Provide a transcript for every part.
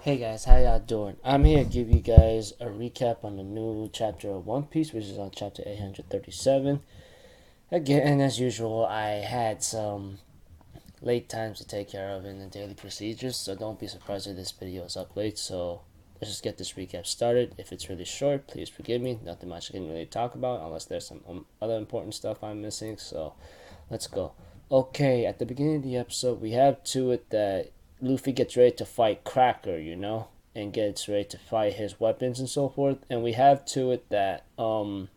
Hey guys, how y'all doing? I'm here to give you guys a recap on the new chapter of One Piece, which is on chapter 837. Again, as usual, I had some late times to take care of in the daily procedures, so don't be surprised if this video is up late. So let's just get this recap started. If it's really short, please forgive me. Nothing much I can really talk about unless there's some other important stuff I'm missing, so let's go. Okay, at the beginning of the episode, we have to it that Luffy gets ready to fight Cracker, and gets ready to fight his weapons and so forth. And we have to it that Nami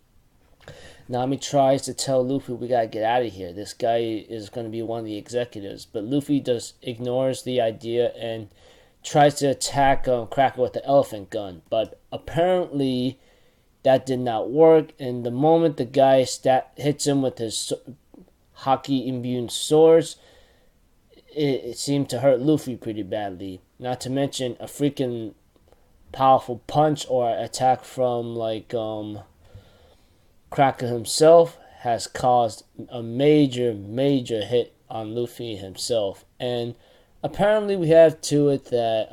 tries to tell Luffy, we gotta get out of here. This guy is gonna be one of the executives, but Luffy just ignores the idea and tries to attack Cracker with the elephant gun. But apparently that did not work. And the moment the guy hits him with his hockey imbued swords, it seemed to hurt Luffy pretty badly. Not to mention a freaking powerful punch or attack from Cracker himself has caused a major hit on Luffy himself. And apparently we have to it that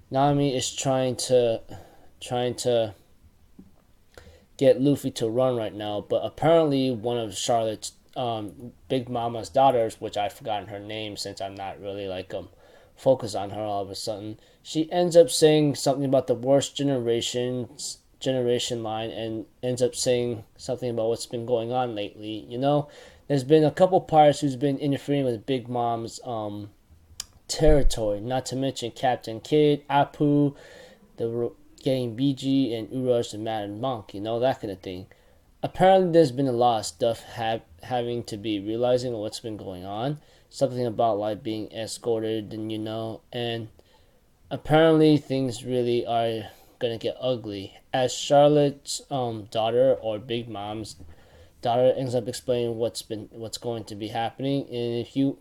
Nami is trying to get Luffy to run right now, but apparently one of Charlotte's Big Mama's daughters, which I've forgotten her name since I'm not really focused on her all of a sudden, she ends up saying something about the worst generation line, and ends up saying something about what's been going on lately. There's been a couple pirates who's been interfering with Big Mom's territory, not to mention Captain Kidd, Apu, the getting BG, and Uraj the Mad Monk, that kind of thing. Apparently there's been a lot of stuff having to be realizing what's been going on. Something about being escorted and apparently things really are gonna get ugly. As Charlotte's daughter, or Big Mom's daughter, ends up explaining what's going to be happening. And if you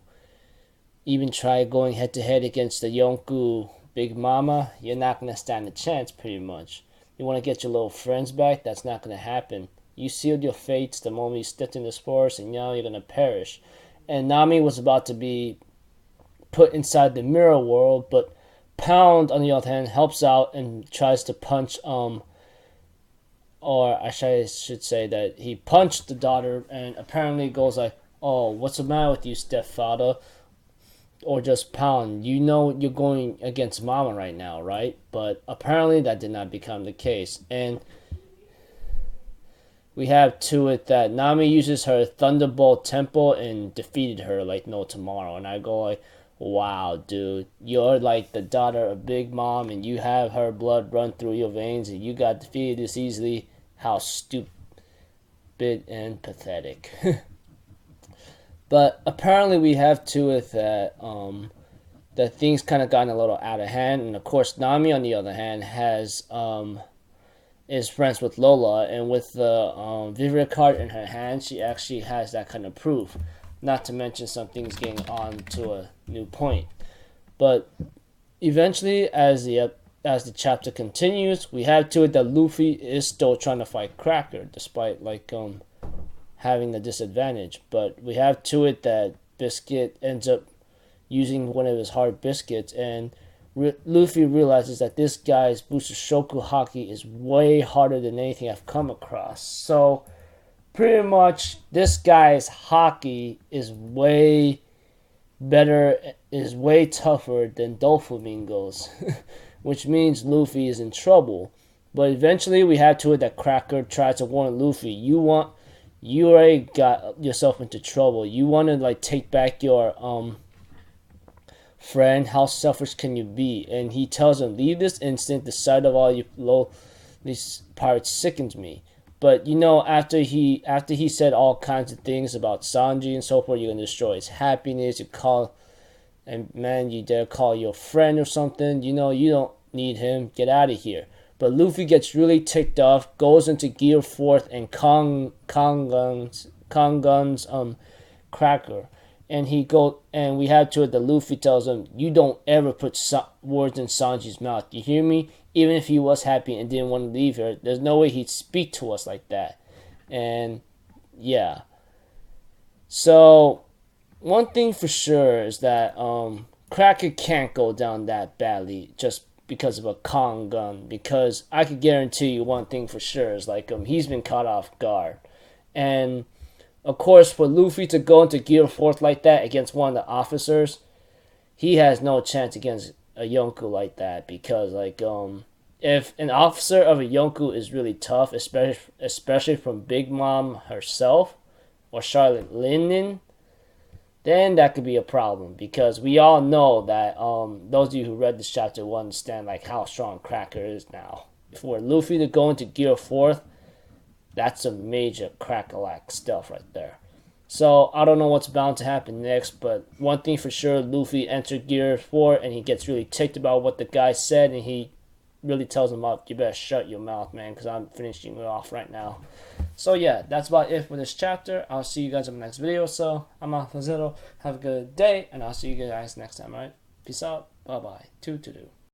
even try going head to head against the Yonku Big Mama, you're not gonna stand a chance pretty much. You wanna get your little friends back? That's not gonna happen. You sealed your fates the moment you stepped in this forest, and now you're gonna perish. And Nami was about to be put inside the mirror world, but Pound, on the other hand, helps out and tries to punch, or I should say that he punched the daughter, and apparently goes like, "Oh, what's the matter with you, stepfather?" Or just Pound, you're going against Mama right now, right? But apparently that did not become the case. And we have to it that Nami uses her Thunderbolt Temple and defeated her like no tomorrow. And I go like, wow, dude, you're like the daughter of Big Mom and you have her blood run through your veins and you got defeated this easily. How stupid and pathetic. But apparently we have to it that that things kind of gotten a little out of hand. And of course Nami, on the other hand, is friends with Lola, and with the Vivre card in her hand, she actually has that kind of proof. Not to mention some things getting on to a new point. But eventually, as the chapter continues, we have to it that Luffy is still trying to fight Cracker, despite having the disadvantage. But we have to it that Biscuit ends up using one of his hard biscuits, and Luffy realizes that this guy's Bushishoku Haki is way harder than anything I've come across. So, pretty much, this guy's Haki is way better, is way tougher than Doflamingo's, which means Luffy is in trouble. But eventually, we have to it that Cracker tries to warn Luffy, you already got yourself into trouble. You want to take back your friend, how selfish can you be? And he tells him, leave this instant, the sight of all these pirates sickens me. But after he said all kinds of things about Sanji and so forth, you're gonna destroy his happiness, you dare call your friend or something, you don't need him, get out of here. But Luffy gets really ticked off, goes into Gear 4th and Kongun's Cracker. And we have to it that Luffy tells him, you don't ever put words in Sanji's mouth. You hear me? Even if he was happy and didn't want to leave her, there's no way he'd speak to us like that. And yeah. So one thing for sure is that Cracker can't go down that badly just because of a Kong gun. Because I could guarantee you one thing for sure is like he's been caught off guard, and of course for Luffy to go into Gear 4th like that against one of the officers, he has no chance against a Yonko like that because if an officer of a Yonko is really tough, especially from Big Mom herself or Charlotte Linden, then that could be a problem because we all know that those of you who read this chapter will understand like how strong Cracker is now. For Luffy to go into Gear 4th, that's some major crack-a-lack stuff right there. So I don't know what's bound to happen next, but one thing for sure, Luffy entered Gear 4 and he gets really ticked about what the guy said, and he really tells him up, you better shut your mouth, man, because I'm finishing it off right now. So yeah, that's about it for this chapter. I'll see you guys in the next video. So I'm off Zero. Have a good day, and I'll see you guys next time, alright? Peace out. Bye-bye. Toodaloo.